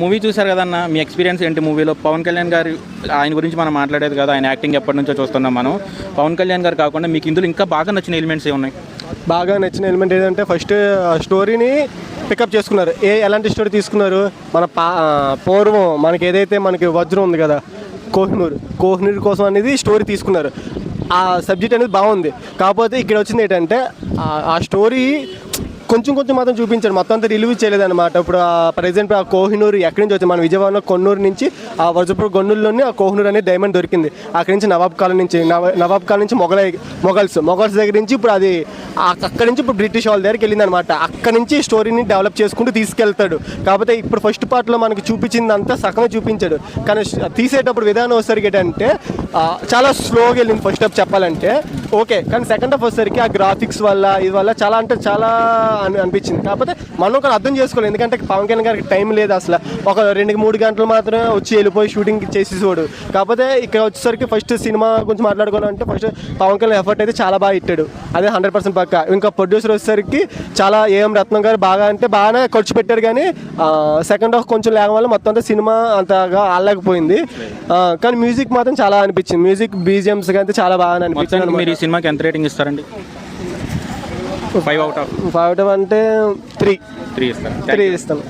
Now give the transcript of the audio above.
Movie చూసారు కదన్న, మీ experience ఏంటి మూవీలో? పవన్ కళ్యాణ్ గారు ఆయన గురించి మనం మాట్లాడేది కదా, ఆయన యాక్టింగ్ ఎప్పటి నుంచో చూస్తున్నాం మనం. పవన్ కళ్యాణ్ గారు కాకుండా మీకు ఇందులో ఇంకా బాగా నచ్చిన ఎలిమెంట్స్ ఏమున్నాయి? బాగా నచ్చిన ఎలిమెంట్ ఏంటంటే ఫస్ట్ స్టోరీని పికప్ చేసుకున్నారు. ఎలాంటి స్టోరీ తీసుకున్నారు? మన పూర్వం మనకి ఏదైతే మనకి వజ్రం ఉంది కదా, కోహినూర్ కోసం అనేది స్టోరీ తీసుకున్నారు. ఆ సబ్జెక్ట్ అనేది బాగుంది. కాకపోతే ఇక్కడ వచ్చింది ఏంటంటే ఆ స్టోరీ కొంచెం మాత్రం చూపించాడు, మొత్తం అంతా రిలీవ్ చేయలేదన్నమాట. ఇప్పుడు ప్రజెంట్ ఆ కోహినూర్ ఎక్కడి నుంచి వచ్చింది? మన విజయవాడలో కొన్నూరు నుంచి ఆ వజ్రపూర్ గొన్నుల్లోనే ఆ కోహినూర్ అనేది డైమండ్ దొరికింది. అక్కడి నుంచి నవాబ్ కాలం నుంచి మొఘల్స్ దగ్గర నుంచి ఇప్పుడు అది అక్కడి నుంచి ఇప్పుడు బ్రిటిష్ వాళ్ళ దగ్గరికి వెళ్ళింది అనమాట. అక్కడి నుంచి స్టోరీని డెవలప్ చేసుకుంటూ తీసుకెళ్తాడు. కాకపోతే ఇప్పుడు ఫస్ట్ పార్ట్లో మనకి చూపించిందంతా సగమే చూపించాడు, కానీ తీసేటప్పుడు విధానం వచ్చేసరికి ఏంటంటే చాలా స్లోగా వెళ్ళింది ఫస్ట్ హాఫ్ చెప్పాలంటే. ఓకే, కానీ సెకండ్ హాఫ్ వచ్చేసరికి ఆ గ్రాఫిక్స్ వల్ల ఇది వల్ల చాలా అంటే చాలా అనిపించింది. కాకపోతే మనం కూడా అర్థం చేసుకోవాలి, ఎందుకంటే పవన్ కళ్యాణ్ గారికి టైం లేదు అసలు. ఒక 2-3 గంటలు మాత్రమే వచ్చి వెళ్ళిపోయి షూటింగ్ చేసేవాడు. కాకపోతే ఇక్కడ వచ్చేసరికి ఫస్ట్ సినిమా గురించి మాట్లాడుకోవాలంటే ఫస్ట్ పవన్ కళ్యాణ్ ఎఫర్ట్ అయితే చాలా బాగా ఇట్టాడు, అదే 100% పక్కా. ఇంకా ప్రొడ్యూసర్ వచ్చేసరికి చాలా ఏఎం రత్నం గారు బాగానే ఖర్చు పెట్టారు, కానీ సెకండ్ హాఫ్ కొంచెం లేక వల్ల మొత్తం అంతా సినిమా అంతగా ఆడలేకపోయింది. కానీ మ్యూజిక్ మాత్రం చాలా అనిపించింది, మ్యూజిక్ బీజిఎమ్స్ అయితే చాలా బాగా అనిపించింది. మీరు ఈ సినిమాకి ఎంత రేటింగ్ ఇస్తారండి? 5 out of 5 అంటే 3 ఇస్తాను.